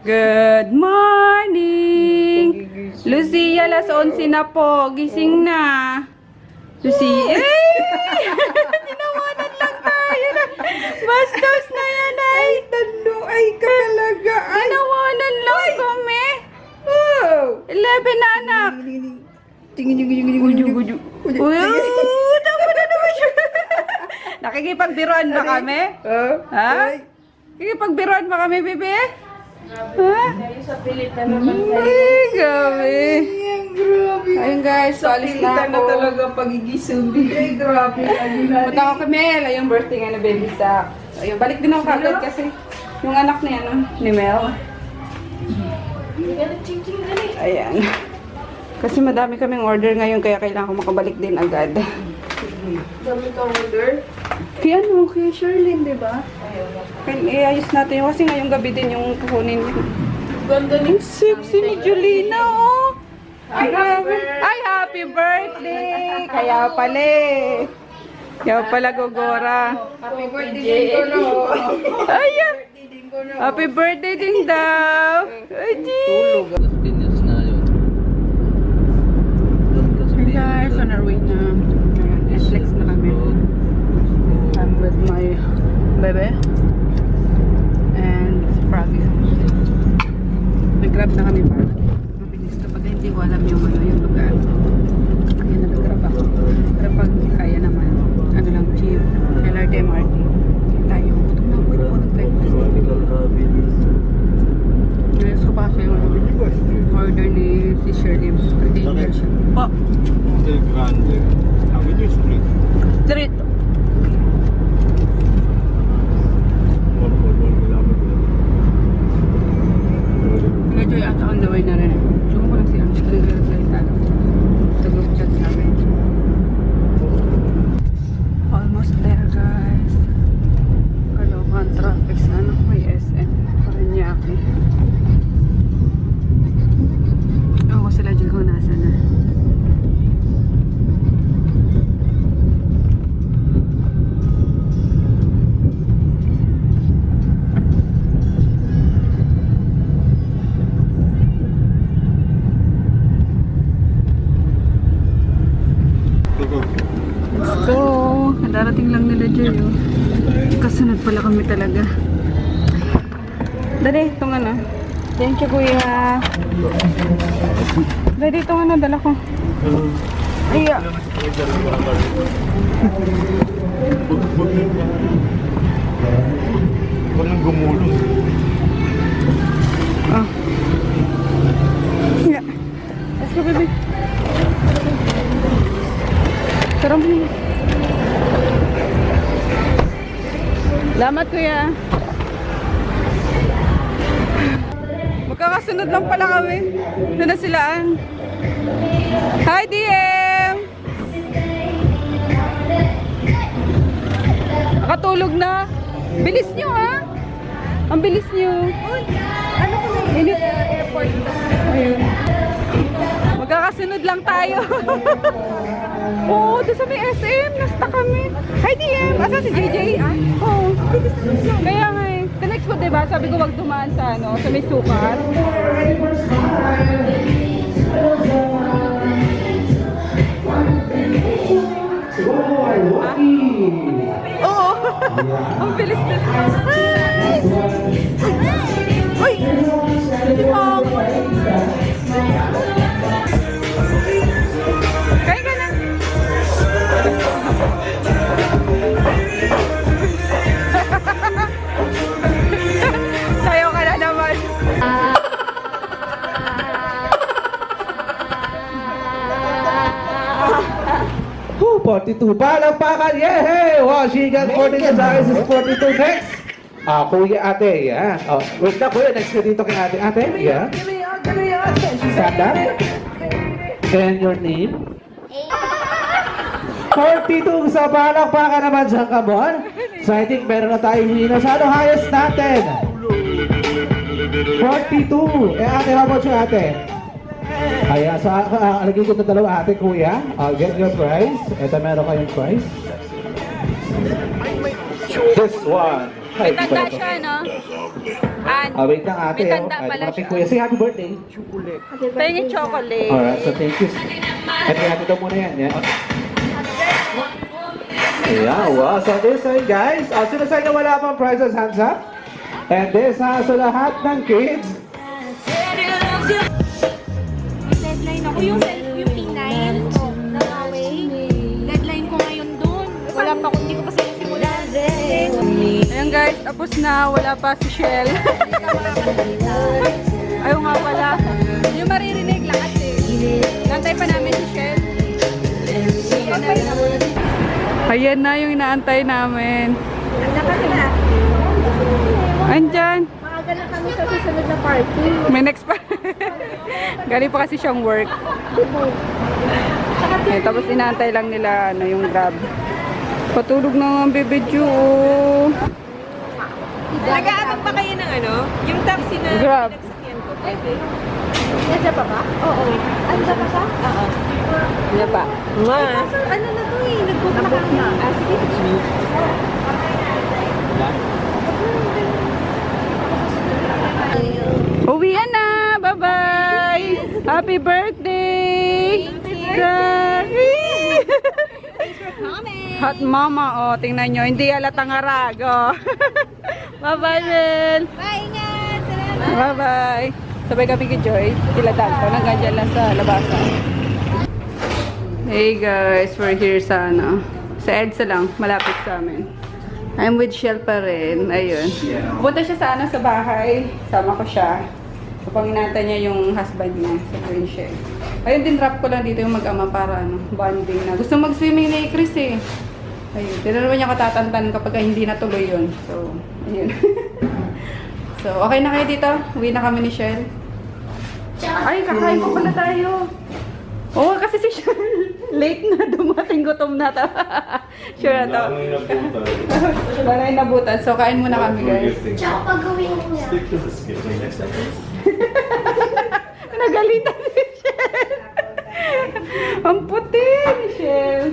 Good morning! Lucia, alas 11 na po. Gising na. Lucia, tinawanan lang tayo na. Bastos na yan ay. Ay ka talaga. Tinawanan lang kami. Oh. 11 na anak. Tama na naman siya. Nakikipagbiruan ba kami? Ha? Nakikipagbiruan ba kami, bebe? Ha? Sa Pilipinas naman Ay, gabi. Grabe. Ayun guys, so alis na na ako. talaga pagigisubi. Ay, grabe. Punta ako kay Mel. Yung birthday nga na baby sa. So, ayun, balik din ako kagad kasi yung anak na yan, ni Mel. Ayan. Kasi madami kaming order ngayon kaya kailangan ko makabalik din agad. Dami kang order. Kaya ano, kay Sherlyn, di ba? Kaya iayos natin yun kasi ngayong gabi din yung kukunin yun. Ganda ni Sexy ni Julina, oh! Ay, happy birthday! Kaya pala eh. Kaya pala Gogora. Happy birthday din ko, no? Ayan! Happy birthday din daw! Ay, G! Hey guys, on our way na. Netflix na kami. I'm with my bebe. And Froggy. Nag-grab na kami para mabilis kapag hindi ko alam yung lugar. Kaya nag-grab ako. Pero pag kaya naman, ano lang, cheap. LRT, MRT. Tayo. Gutom na ako. Ito ko nag-breakfast. Ngayon ko pa kasi yung order ni si Shirley. Danger siya. Po. Grande. Avenue Street. Street. Medyo ata on the way na rin. Sumo ko lang si Ang. Sa group chat namin. Almost there guys. Kalokan traffic sa ano. May SM. Paranaque. Ewan ko sila dyan kung nasa na. So, darating lang nila Joy, oh. Kasunod pala kami talaga. Dali, itong ano. Thank you, kuya. Dali, itong ano, dala ko. Iya. Huwag nang gumulong. Oh. Yeah. Let's go, baby. Sarap mo. Salamat, kuya. Magkakasunod lang pala kami. Doon na silaan. Hi, DM! Nakatulog na. Bilis nyo, ha? Ang bilis nyo. Ano ko na airport? Ayun. Magkakasunod lang tayo. Oo, doon sa may SM. Nasta kami. Hi, DM! Asa si JJ? Oo. Kaya nga eh. The next po, diba? Sabi ko wag dumaan sa ano, sa may sukat. Oo. Ang bilis na. Uy! Kain ka na. Sayo ka na naman. Woo, 42. Palakpakan! Yehey! Washington 42 sa akin is 42 next. Kuya ate, yan. Oh, wait na kuya, next ka dito kay ate. Ate, yan. Stand up. And your name? 42 sa palakpakan naman sa Camon. So I think meron na tayo hino sa ano highest natin. 42. Ate, how about you ate? Kaya sa alagay ko na dalawa ate kuya. I'll get your prize. Ito meron kayong prize. This one. Ay, May di pala tanda to. siya, no? And, Wait lang ate. May tanda Ay, pala malapit siya. kuya. Say happy birthday. pahingin chocolate. Alright, so thank you. Ate, ate daw muna yan. Yan. Yeah, wow. So this one guys. Sino sa inyo wala pang prizes? Hands up. And this sa lahat ng kids. Deadline ako yung P9 na Huawei. Deadline ko ngayon dun. Wala pa hindi ko pa sila simulan. Ayan guys, tapos na. Wala pa si Shell. Ayaw nga pala. Yung maririnig lang kasi. Nantay pa namin si Shell. Ayan na yung inaantay namin. Asa ka na? Andyan. Maaga na kami sa susunod na party. May next pa. Galing pa kasi siyang work. Eh, tapos inaantay lang nila ano, yung grab. Patulog na ang bebe Ju. Nag-aabang pa kayo ng ano? Yung taxi na Grab. pinagsakyan ko. Pwede. Nasa pa ba? Oo. Asa pa ba? Oo. Ano pa? Ano na to eh? Nag-book na kami. Ah, sige. Uwian na! Bye-bye! Happy birthday! Hot mama, oh, tingnan nyo. Hindi halatang arag, oh. Bye-bye, Bel! Bye, ingat! Salamat! Bye-bye! Sabay kami kay Joy. Sila tanto. Nagandyan lang sa labasan. Hey guys, we're here sa ano. Sa EDSA lang. Malapit sa amin. I'm with Shell pa rin. Ayun. Pupunta siya sa ano, sa bahay. Sama ko siya. So, panginata niya yung husband niya sa Green Shell. Ayun, din drop ko lang dito yung mag-ama para ano, bonding na. Gusto mag-swimming ni Chris eh. Ayun. Di na naman niya katatantan kapag hindi natuloy yun. So, ayun. So, okay na kayo dito? Uwi na kami ni Shell. Ay, kakain ko pala tayo. Oo, kasi si Shell late na dumating, gutom na to. Sure na to. Wala yung nabutan. So, kain muna kami, guys. Tsaka pag-gawin mo yan. Stick to the skip next time. Nagalitan si Shell. Ang puti ni Shell.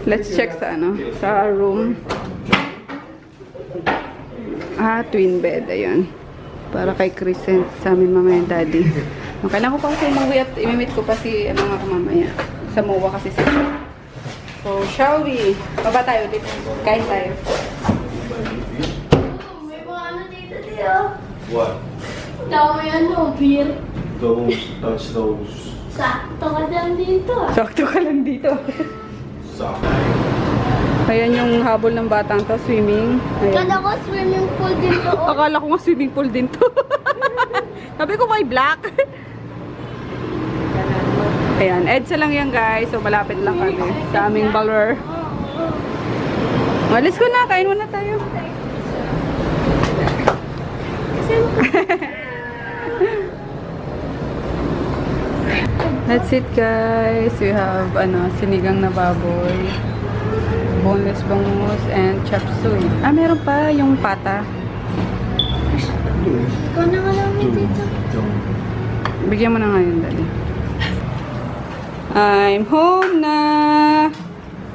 Let's check sa ano, sa room. Twin bed. Ayun. Para kay Crescent sa amin mamaya daddy. Kailangan ko pa kasi umuwi at imimit ko pa si mga mamaya. Sa MOA kasi siya. So, shall we? Baba tayo dito. Kain tayo. May mga ano dito dito. What? Dami ano, beer. Don't touch those Sakto ka lang dito ah. Sakto ka lang dito. socks. Ayan yung habol ng batang to, swimming. Ayan. Kala ko swimming pool dito. Oh. Akala ko nga swimming pool din to. Sabi ko may black. Ayan, EDSA lang yan guys. So malapit lang kami sa aming Balor. Alis ko na, kain muna tayo. That's it guys. We have sinigang na baboy, boneless bangus, and chop suey. Meron pa yung pata. Ikaw na nga lang dito. Bigyan mo na ngayon, dali. I'm home na.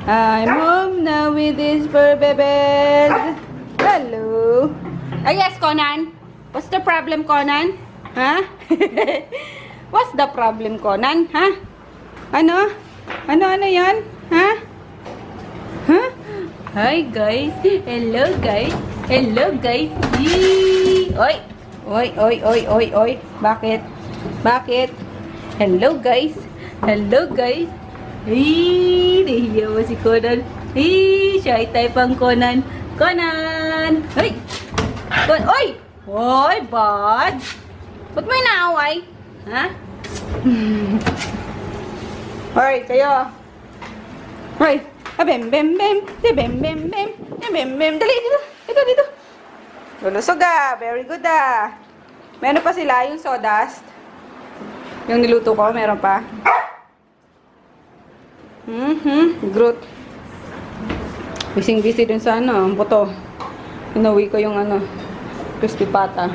I'm home na with this fur bebes. Hello. Yes, Conan. What's the problem, Conan? Ha? What's the problem, Conan? Ha? Ano? Ano yan? Ha? Ha? Hi, guys. Hello, guys. Hello, guys. Yee! Oy! Oy. Bakit? Bakit? Hello, guys. Hello, guys. Hey, nahiya mo si Conan. Hey, shy type ang Conan. Conan! Hey! Oy! Oy, bad! Ba't may naaway? Ha? Hoy, kayo. Hoy! Bem. Dali, dito. Lulusog very good Meron pa sila yung sawdust. Yung niluto ko, meron pa. Groot. Busy dun sa buto. Inuwi ko yung crispy pata.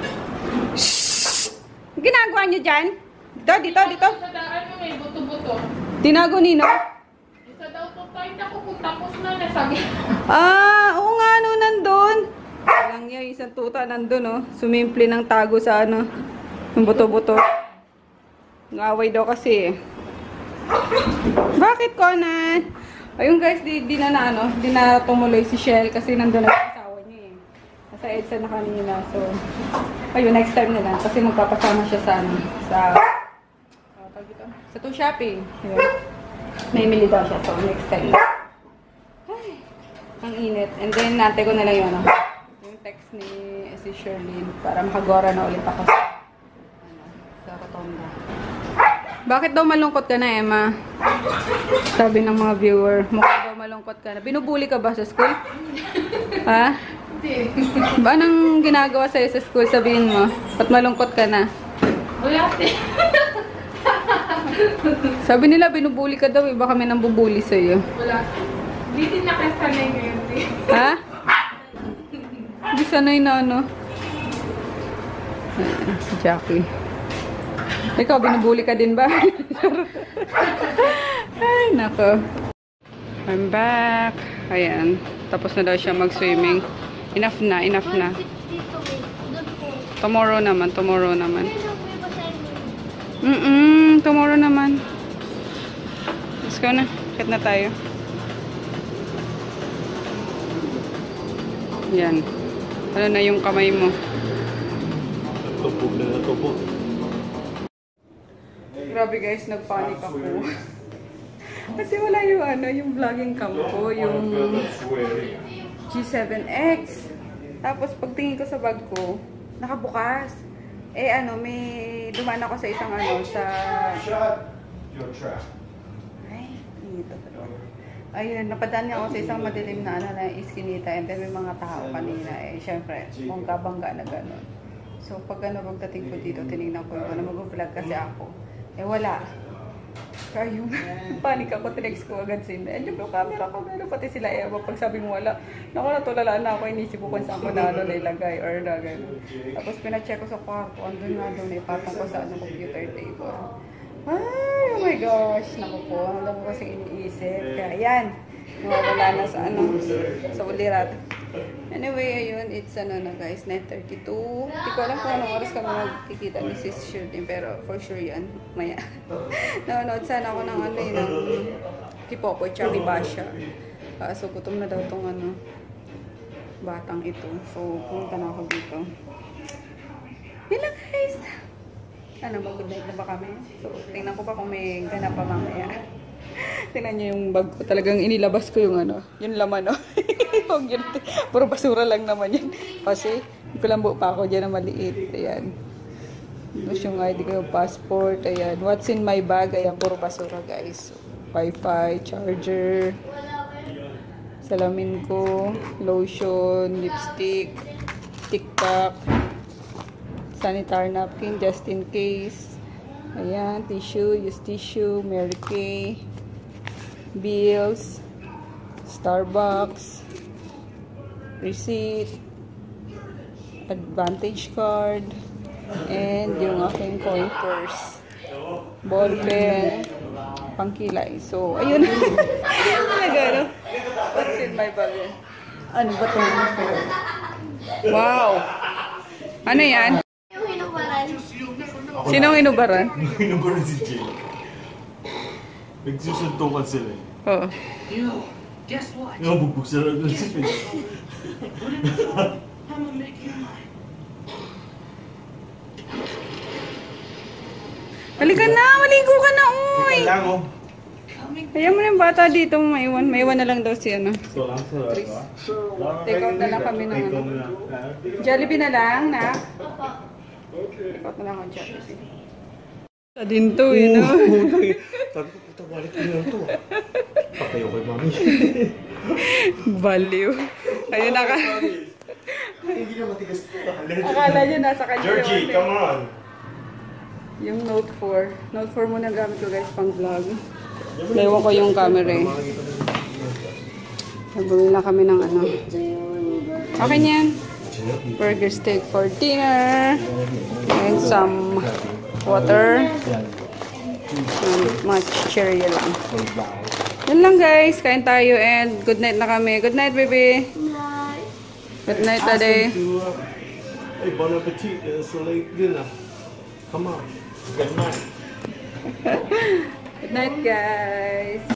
Shhh! Ginagawa niyo dyan? Dito. Sa daan mo may buto-buto. Tinago nino? Isa daw to tayo na kung tapos na nasabi. Oo nga, nandun. Lang niya, isang tuta nandun, oh. Sumimple ng tago sa ano, yung buto-buto. Ngaway daw kasi, eh. Bakit, Conan? Ayun guys, di na tumuloy si Shell kasi nandun na yung asawa niya, eh. Nasa EDSA na kanina, so, ayun, next time na lang. Kasi magpapasama siya sa, ano, sa to shopping. Ayun. Naimili daw siya, so next time. Ay, ang init. And then, nante ko na lang yun, yung text ni si Sherlyn para makagora na ulit ako sa Rotonda. Bakit daw malungkot ka na, Emma? Sabi ng mga viewer, mukha daw malungkot ka na. Binubuli ka ba sa school? Ha? Hindi. Ba anong ginagawa sa'yo sa school? Sabihin mo, ba't malungkot ka na? Wala. Sabi nila, binubuli ka daw, iba kami nang bubuli sa'yo. Wala. Hindi din nakasanay ngayon. Ha? Hindi sanay na ano. Si Jackie. Ikaw, binubuli ka din ba? Ay, nako. I'm back. Ayan. Tapos na daw siya mag-swimming. Enough na, enough na. Tomorrow naman, tomorrow naman. Tomorrow naman. Let's go na. Kat na tayo. Yan. Ano na yung kamay mo? Tupog na natupog. Grabe guys, nagpanik ako. Kasi wala yung ano, yung vlogging cam ko, yung G7X. Tapos pagtingin ko sa bag ko, nakabukas. Eh ano, may dumaan ako sa isang ano, sa... Shut your trap. Ay, dito pa. Ayun, napadaan niya ako sa isang madilim na ano na iskinita. And then may mga tao kanina eh. Siyempre, bangga-bangga na gano'n. So pag ano, pagdating ko dito, tinignan ko yung ano, mag-vlog kasi ako. Eh wala. Kaya yung panik ako, tinext ko agad sila. Eh, yung camera ko, gano'n, pati sila Eva. Pag sabi mo wala, naku, natulalaan na ako, inisip ko kung saan ko na ano, nailagay or na gano'n. Tapos pinacheck ko sa kwarto, andun nga doon, ipatong ko sa ano, computer table. Ay, oh my gosh, naku po, ang dami ko kasing iniisip. Kaya yan, nawawala na sa ano, sa ulirat. Anyway, ayun, it's ano na guys, 9:32. Hindi ko alam kung anong oras kami magkikita ni Sis Shooting, pero for sure yan, maya. Nanonood sana ako ng ano yun, ng Kipopo, Chami Basha. So, gutom na daw tong ano, batang ito. So, pumunta na ako dito. Yun lang guys. Ano, mag-good night na ba kami? So, tingnan ko pa kung may ganap pa mamaya. Tingnan niyo yung bag ko. Talagang inilabas ko yung ano, yung laman, no? Puro basura lang naman yan. Kasi, kulambo pa ako dyan na maliit. Ayan. Tapos yung ID ko, yung passport. Ayan. What's in my bag? Ayan, puro basura, guys. So, Wi-Fi, charger, salamin ko, lotion, lipstick, TikTok, sanitary napkin just in case. Ayan, tissue, use tissue, Mary Kay, bills, Starbucks, receipt, Advantage card, and yung aking coin purse, ball pen, pangkilay. So, ayun. Talaga, no? What's in my bag? Ano ba ito? Wow! Ano yan? Sinong inubaran? Inubaran si Jay. Nagsusuntukan sila eh. Oo. Nga, bugbog sila doon sila. Halika na! Maligo ka na, uy! Kailangan mo. Kaya mo na yung bata dito maiwan. Maiwan na lang daw si ano. So lang sa Take out na lang kami ng ano. Jollibee na lang, na? Take out na lang ang Jollibee. Sa din to, you know? Sabi ko, puta, balik ko lang to. Patayo kay mami. Value. Ayun, Hindi na matigas to. akala nyo nasa kanya. Georgie, come on. Yung Note 4. Note 4 muna gamit ko guys pang vlog. Naiwan ko yung camera eh. Bumili na kami ng ano. Okay yan. Burger steak for dinner. And some water. And much cherry lang. Yun lang guys. Kain tayo and good night na kami. Good night baby. Good night, Daddy. Hey, bon appetit. It's a late dinner. Come on. Good night. Good night, guys.